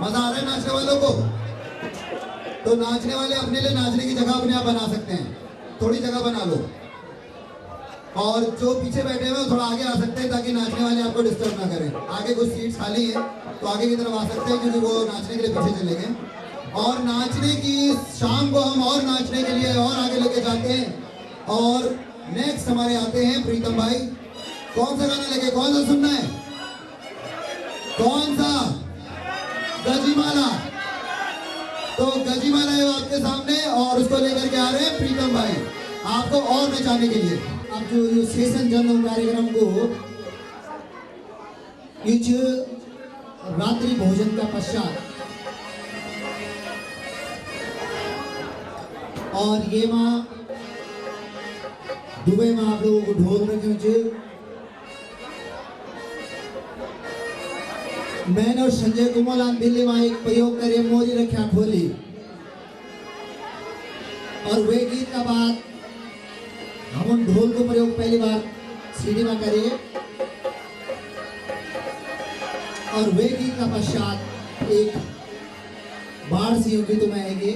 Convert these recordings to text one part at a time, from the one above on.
मजा आ रहा है नाचने वालों को? तो नाचने वाले अपने लिए नाचने की जगह अपने आप बना सकते हैं, थोड़ी जगह बना लो। और जो पीछे बैठे हुए थोड़ा आगे आ सकते हैं ताकि नाचने वाले आपको डिस्टर्ब ना करें। आगे कुछ सीट्स खाली हैं तो आगे की तरफ आ सकते हैं क्योंकि वो नाचने के लिए पीछे चले गए। और नाचने की शाम को हम और नाचने के लिए और आगे लेके जाते हैं। और नेक्स्ट हमारे आते हैं प्रीतम भाई। कौन सा गाना लेके, कौन सा सुनना है? कौन सा? गजीमाला। तो गजीमाला है आपके सामने और उसको लेकर के आ रहे हैं प्रीतम भाई आपको और नचाने के लिए। अब जो सेशन जन्म कार्यक्रम को इस रात्रि भोजन का पश्चात और ये माँ दुबई में आप लोगों को ढोल रखे मैंने और संजय कुमार दिल्ली में एक प्रयोग करे मोदी रखा खोली और वे गीत का बाद हम उन ढोल को प्रयोग पहली बार सीडी में करें और वे गीत का पश्चात एक बाढ़ सी होगी तो मैं आएंगे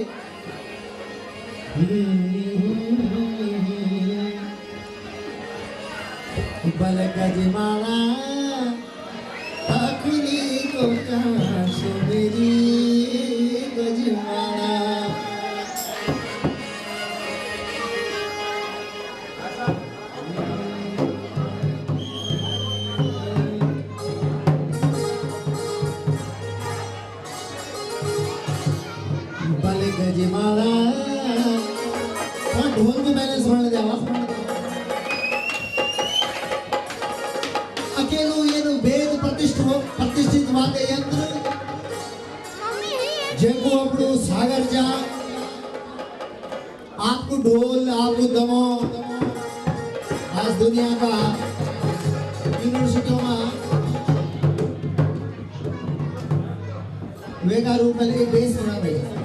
बल गजमाला अखनी को काश मेरी गजमाला। बल गजमाला ढोल को मैंने सुन दिया अकेलो ये वेद प्रतिष्ठित वाद्य यंत्र जेको अपनो सागर जा आपको ढोल आपको दमो आज दुनिया का यूनिवर्सिटियों में वे का रूप में एक बेस बना गया।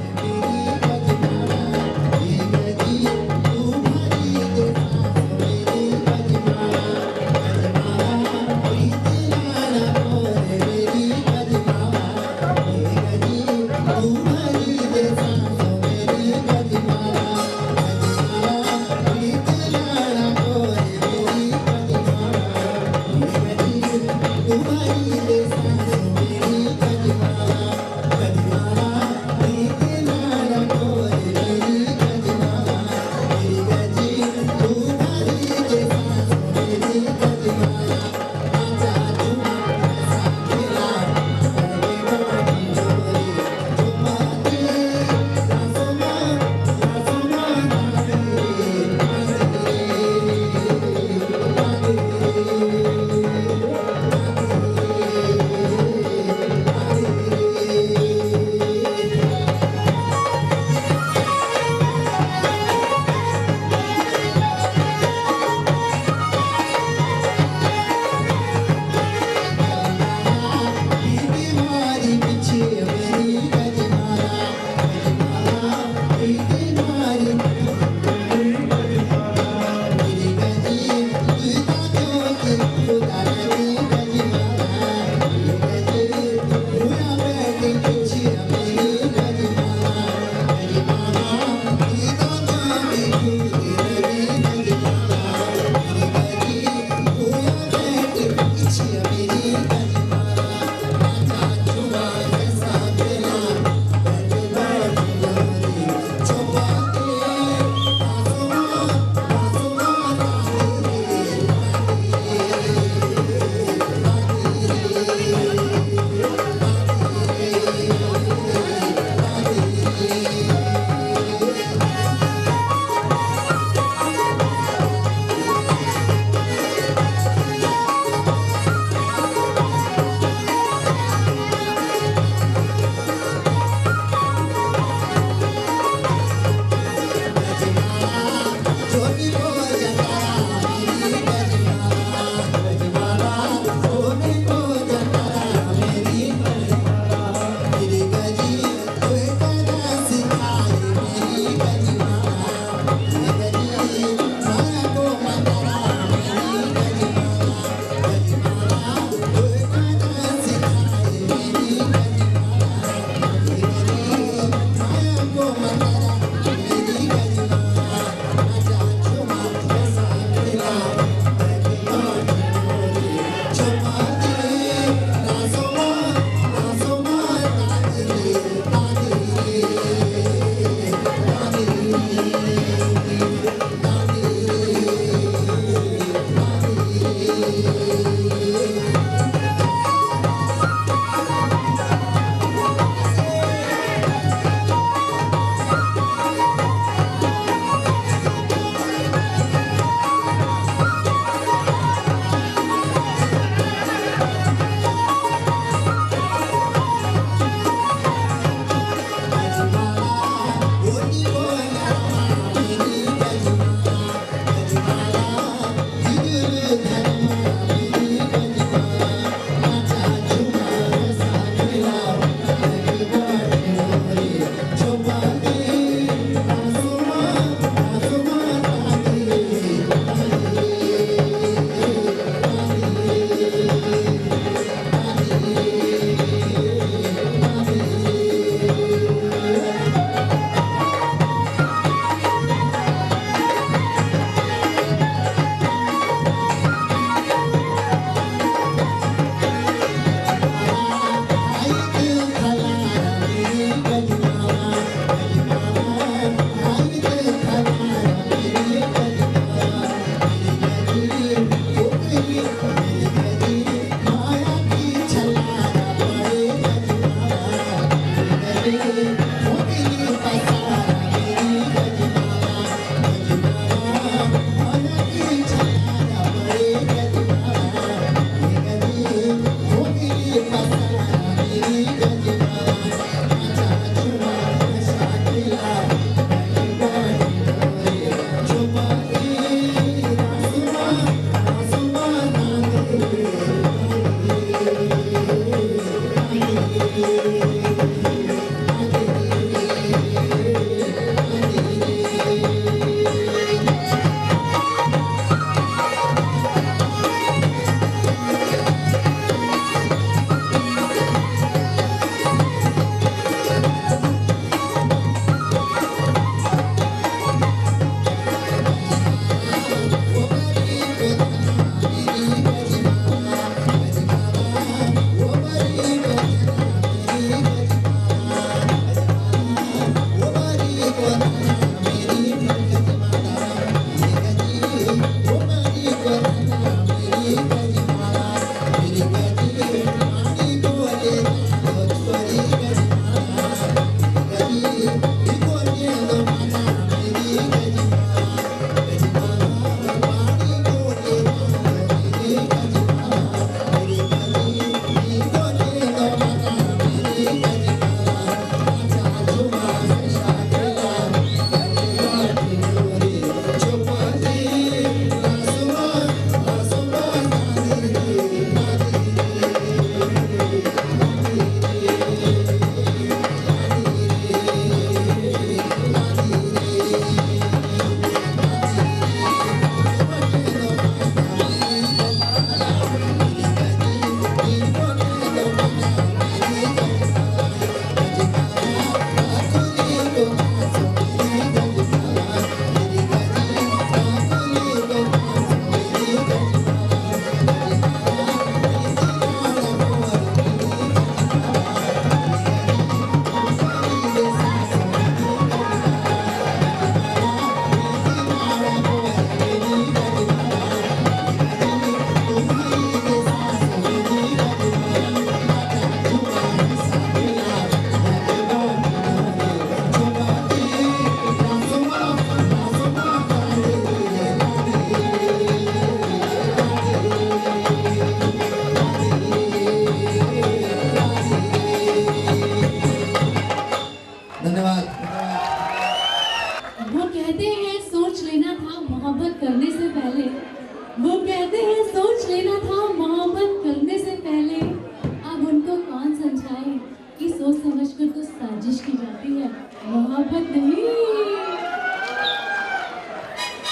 समझकर तो साजिश की जाती है, मोहब्बत नहीं।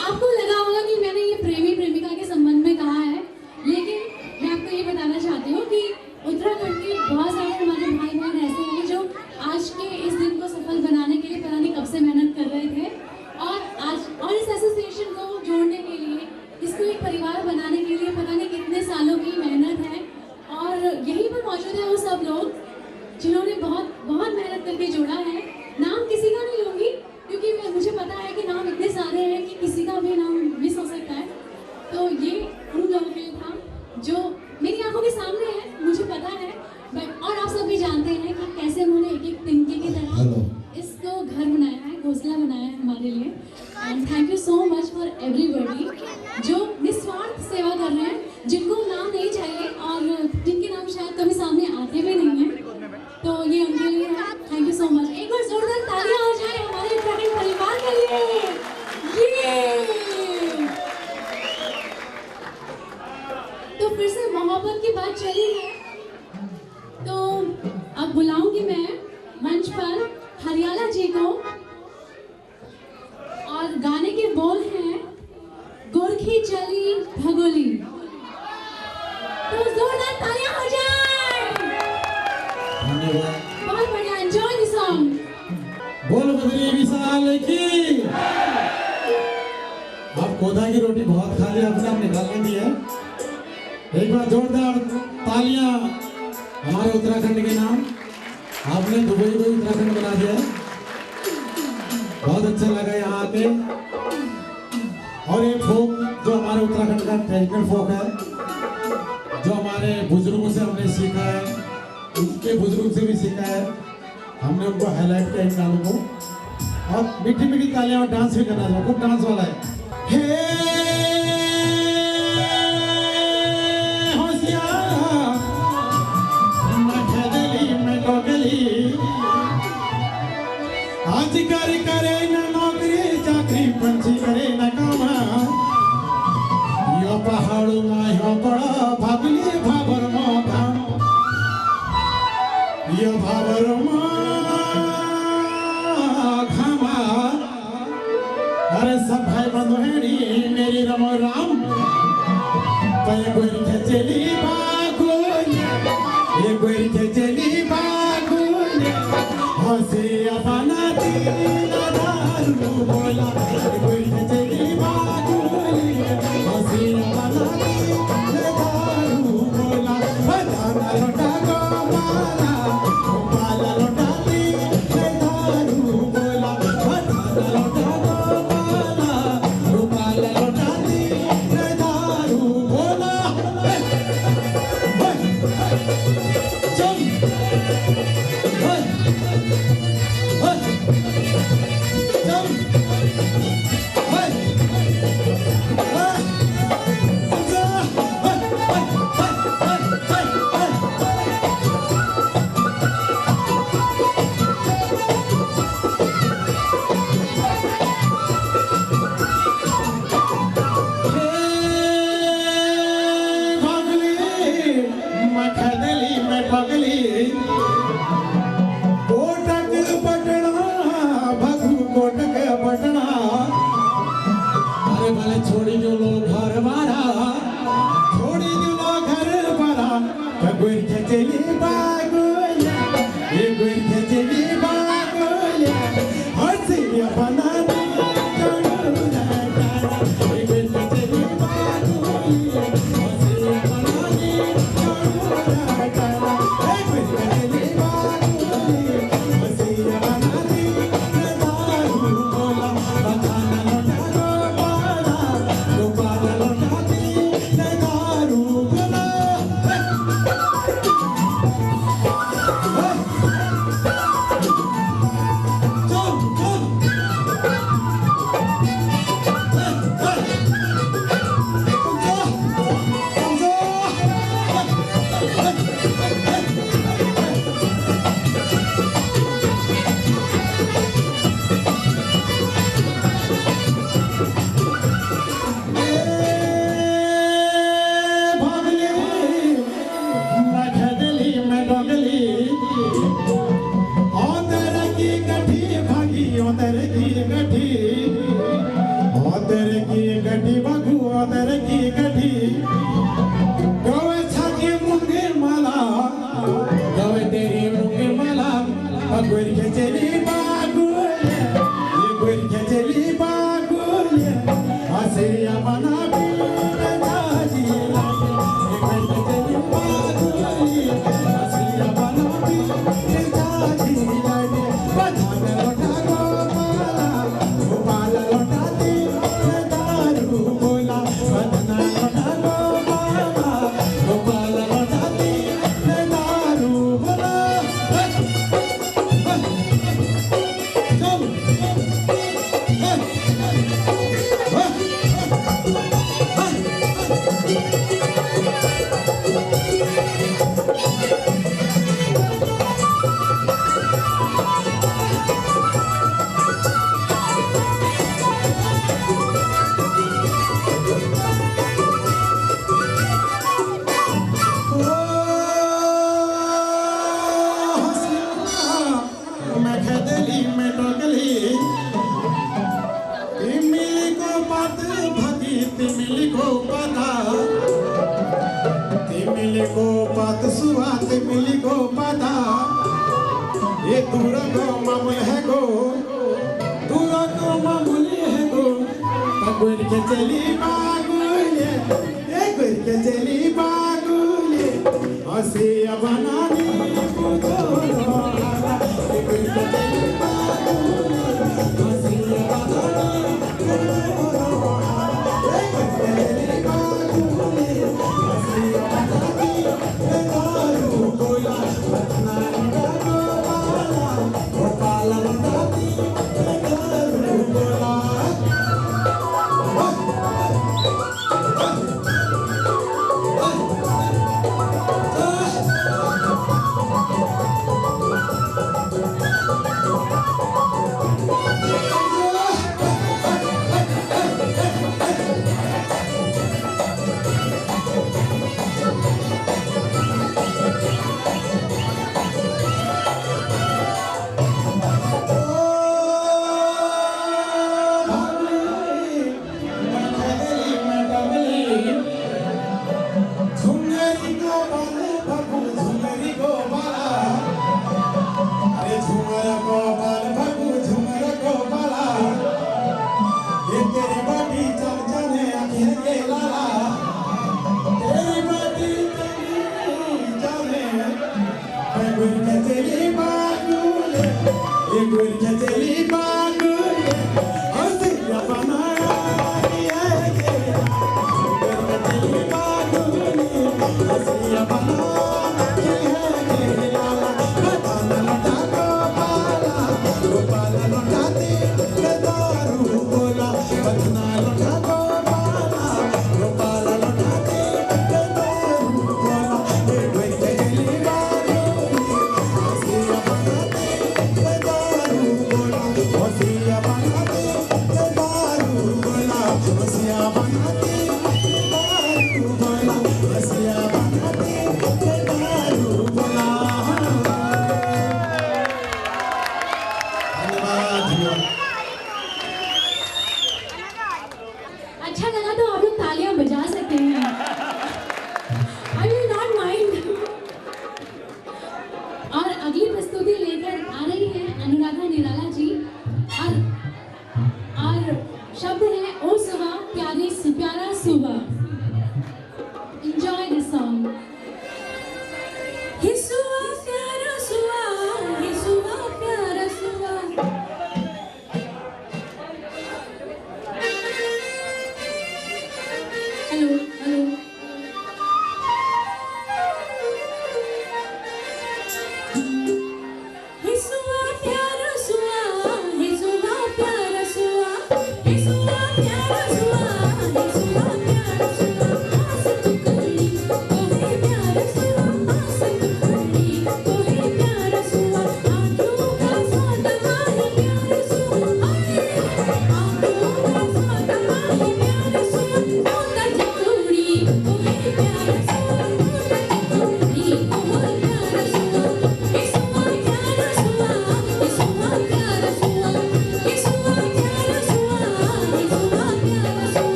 आपको लगा होगा कि मैंने ये प्रेमी प्रेमिका के संबंध में कहा है, लेकिन मैं आपको ये बताना चाहती हूँ कि उत्तराखंड के बहुत सारे हमारे भाई बहन ऐसे हैं जो आज के इस दिन को सफल बनाने के लिए पता नहीं कब से मेहनत कर रहे थे, और इस एसोसिएशन को जोड़ने के लिए, इसको एक परिवार बनाने के लिए पता नहीं कितने सालों की मेहनत है। और यहीं पर मौजूद है वो सब लोग जिन्होंने बहुत बहुत मेहनत करके जोड़ा है। नाम किसी का नहीं लूँगी क्योंकि मुझे पता है कि नाम इतने सारे हैं कि किसी का भी नाम मिस हो सकता है। तो ये उन लोगों के लिए था जो मेरी आंखों के सामने है, मुझे पता है, बट और आप सब भी जानते हैं कि कैसे उन्होंने एक एक तिनके की तरह इसको घर बनाया है, घोंसला बनाया है हमारे लिए। And thank you so much for everybody जो निस्वार्थ सेवा कर रहे हैं, जिनको नाम नहीं चाहिए और जिनके नाम शायद कभी सामने आते भी नहीं हैं, तो ये उनके लिए है। Thank you so much. एक बार जोरदार तालियां हो जाए हमारे उत्तराखंड परिवार के लिए। तो फिर से मोहब्बत की बात चली है, तो अब बुलाऊंगी मैं मंच पर हरियाला जी को, और गाने के बोल हैं गोरखी चली भगोली। तो जोरदार तालियां हो जाए। धन्यवाद। बहुत बढ़िया, एंजॉय द सॉन्ग। बोल बद्री विशाल की। आप कोदा की रोटी बहुत खा ली, आपने आप निकालने दी है। एक बार जोरदार तालियां हमारे उत्तराखंड के नाम। आपने दुबई को उत्तराखंड बना दिया है, बहुत अच्छा लगा यहाँ आके। और ये फोक जो हमारे उत्तराखंड का ट्रेडिशनल फोक है, जो हमारे बुजुर्गों से हमने सीखा है, उनके बुजुर्ग से भी सीखा है, हमने उनको हाईलाइट किया इन गानों को। और मीठी मीठी तालियां और डांस भी करना चाहिए, खूब डांस वाला है। आज कर करे न नौकरी चाकरी, पंछी करे न कामा, यो पहाड़ों में यो बड़ा भागली भाबर मोगा, यो भाबर घामा। अरे सब भाई बंधु है मेरी रमो राम, पे गोरी के चली बागुल, ये गोरी के चली बागुल, हंसी अपना दिल दारू बोला, कोई चली बागुल, हंसी अपना दिल दारू बोला, बताना लोटा को मारा, बाला लोटा दिल दारू बोला, बताना लोटा को मारा, बाला लोटा दिल दारू बोला। छोड़ी जो लोग घर बारा, छोड़ी जो लोग घर बारा, गुर के चली बागुल, ये गुर के चली बागुल, हंसी अपना बगुर के चली बागुल ये गुर के चली बागुल हसिया बना पीर जाजी लागे ये गुर के चली बागुल हसिया बना पीर जाजी लागे बधान लोटा गोपाल लोटा तीर दारू बोला बधान लोटा गोपाल लोटा तीर दारू बोला ये दूरा को मामूल है गो दूरा को मामूल है गो पगुर के चली बागुले ये गुर के चली बागुले हसी बनानी पूछो लोहारा ये गुर के चली बागुले हसी बनानी पूछो लोहारा ये गुर के चली बागुले हसी बनानी दारू बोला बतना गोपाल लोटाती दारू बोला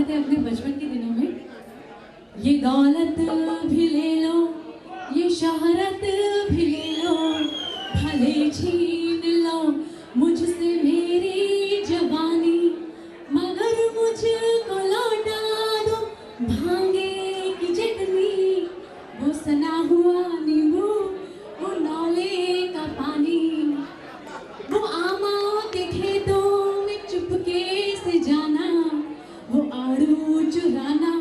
थे अपने बचपन के दिनों में। ये दौलत भी ले लो, ये शोहरत भी ले लो, भले छीन लो मुझसे मेरी जवानी, मगर मुझको लौटा दो भांगे की चटनी, वो सना हुआ नींबू, वो नौले का पानी, वो आमा के खेतों में चुपके से जाना, वो आड़ू चुराना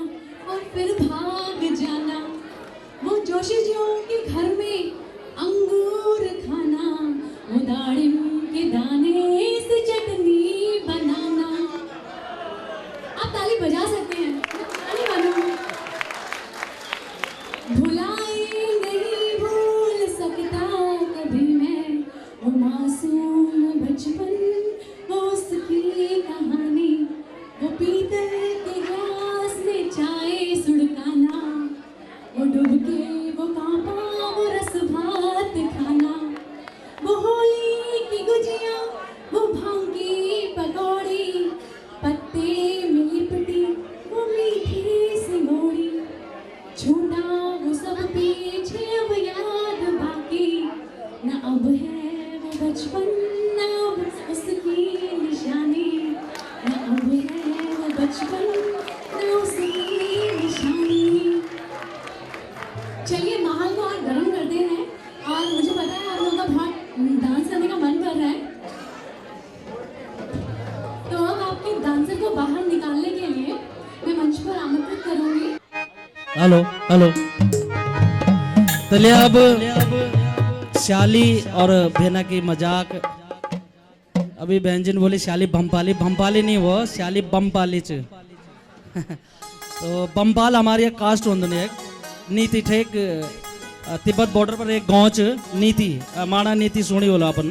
और फिर भाग जाना, वो जोशी जियों के घर में अंगूर खाना, वो दाड़िम के दाने से चटनी बनाना। आप ताली बजा सकते हैं, ताली बजाओ। भुलाए नहीं भूल सकता कभी मैं वो मासूम बचपन, वो उसकी कहानी, वो पीतल के ग्लास में चाय सुड़काना, वो डूब के वो कांपा वो रस भात खाना, वो होली की गुजिया, वो भांग की पकौड़ी, पत्ते में लिपटी वो मीठी सिंगोड़ी, छूटा वो सब पीछे अब याद बाकी, न अब है वो बचपन, न अब उसकी निशानी, न अब है वो बचपन, न उसकी निशानी। चलिए माहौल को और गर्म करते हैं, और मुझे पता है आप लोगों का बहुत डांस करने का मन कर रहा है, तो अब आपके डांसर को बाहर निकालने के लिए मैं मंच पर आमंत्रित करूंगी। Hello hello. चलिए अब श्याली और भेना की मजाक। अभी बहन जी ने बोली श्याली भंपाली, भंपाली नहीं वो श्याली बमपाली च तो बमपाल हमारी एक कास्ट होंगे एक नीति ठेक तिब्बत बॉर्डर पर एक गाँव च नीति माणा नीति सुनी बोला अपन,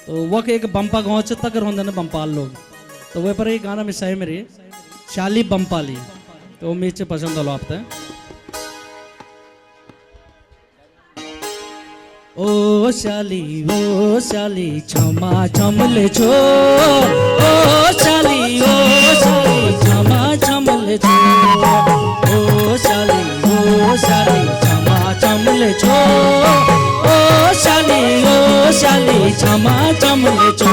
तो वह एक बम्पा गाँव च तक होंगे ना बमपाल लोग, तो वह पर एक गाना मिस है मेरी श्याली बमपाली, तो उम्मीद से पसंद होलो आप तक। ओ शाली क्षमा छमले छो, ओ शाली क्षमा छमले छो, ओ शाली क्षमा छमले छो, ओ शाली क्षमा छमले छो।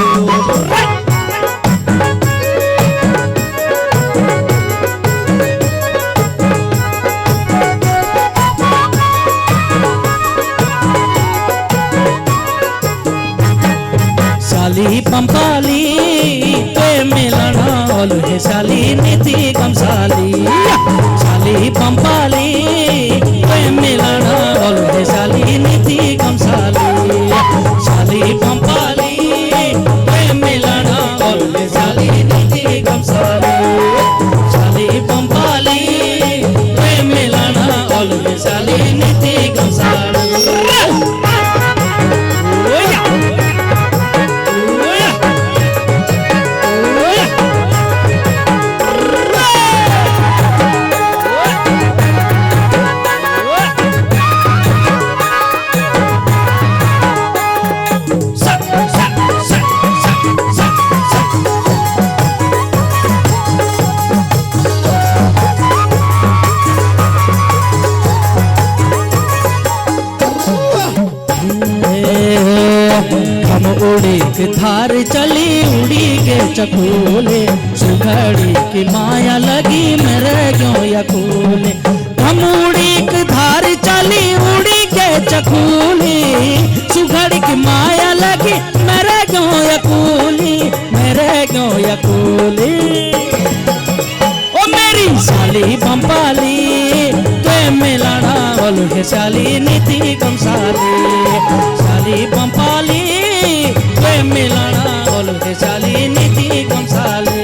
शाली पंपाली पे मिलना ओल है शाली नीति कमसाली, शाली पंपाली पे मिलना ओल है शाली नीति कमसाली, शाली पंपाली पे मिलना ओल है शाली नीति कमसाली, शाली पंपाली पे मिलना ओल है शाली नीति कमसाली। उड़ी के धार चली उड़ी के चकोले, सुघड़ी की माया लगी मेरे क्यों यकूले, हम उड़ी के धार चली उड़ी के चकोले, सुघड़ी की माया लगी मेरे क्यों यकूली, मेरे क्यों यकूली। ओ मेरी साली बम्पाली ते मिलाना बोल के शाली नीति कमसाली, शाली बम्पाली ते मिलाना बोल के शाली नीति कमसाली,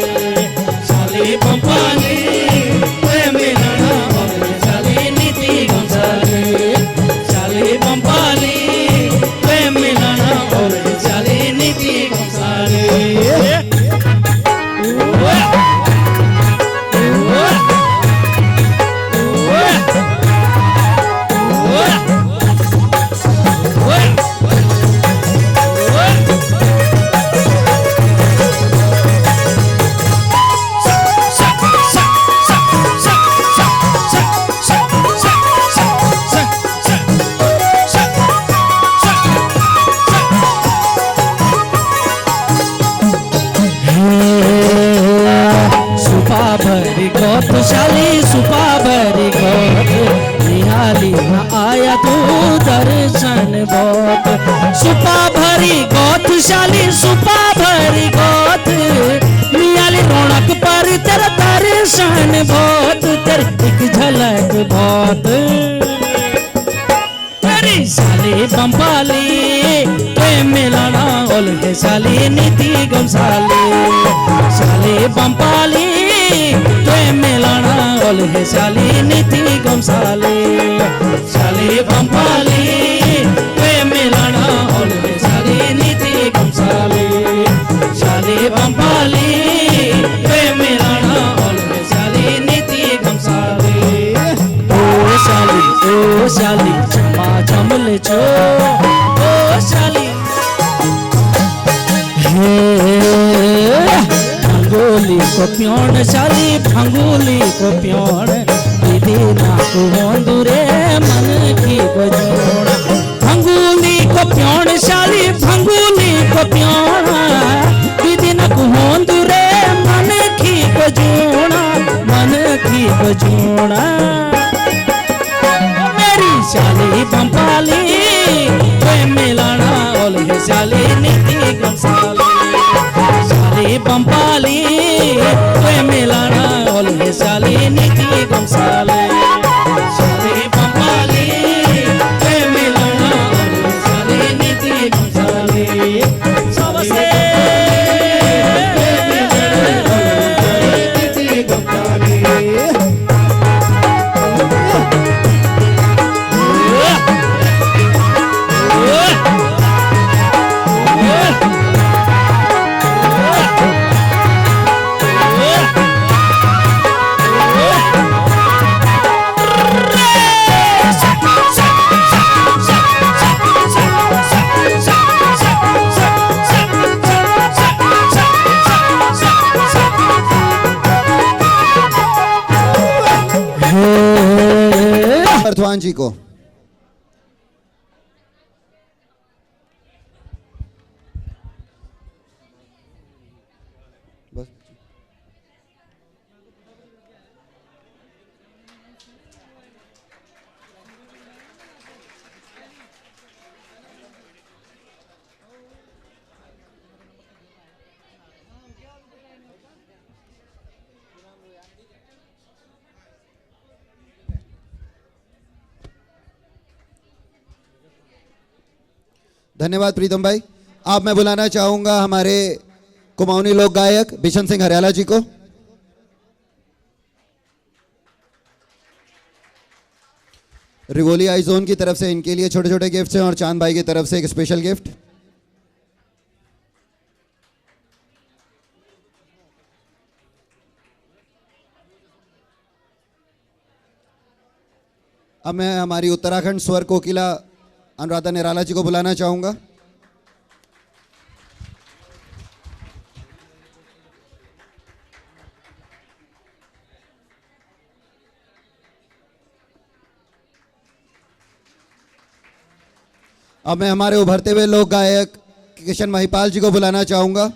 शाली बम्पाली ते मिलाना बोल के शाली नीति कमसाली, शाली बम्पाली ते मिलाना बोल के शाली नीति कमसाली। very गौतशाली सुपा very गौत निहाली न आया तू दर्शन बहुत सुपा भरी गौतशाली सुपा भरी गौत निहाली रौनक पर तेरा दर्शन बहुत तेरी एक झलक बहुत तेरी साली बम्बाली ते मिलाना ओल है साली नीति गमसाली साली बम्बाली ते मिलाना ओल है साली नीति गमसाली साली बम्बाली ते मिलाना ओल है साली नीति गमसाली साली बम्बाली ते मिलाना ओल है साली नीति गमसाली ओ शाली चमा चमल छो ओ शाली भंगोली को प्योण शाली भंगोली को प्योण दीदी ना को होंदुरे मन की बजोड़ भंगोली को प्योण शाली भंगोली को प्योण दीदी ना को होंदुरे मन की बजोड़ा मन की बजोड़ा शाली बम्पाली कोई मिलाना ओल है शाली नीति गमसाली शाली बम्पाली कोई मिलाना ओल है शाली नीति गमसाली शाली बम्पाली कोई मिलाना ओल है शाली नीति गमसाली सबसे नीति गमसाली बर्थवान जी को बस धन्यवाद प्रीतम भाई। अब मैं बुलाना चाहूंगा हमारे कुमाऊनी लोक गायक बिशन सिंह हरियाला जी को। रिवोली आई जोन की तरफ से इनके लिए छोटे छोटे गिफ्ट्स हैं और चांद भाई की तरफ से एक स्पेशल गिफ्ट। अब मैं हमारी उत्तराखंड स्वर कोकिला अनुराधा निराला जी को बुलाना चाहूंगा। अब मैं हमारे उभरते हुए लोक गायक किशन महिपाल जी को बुलाना चाहूंगा।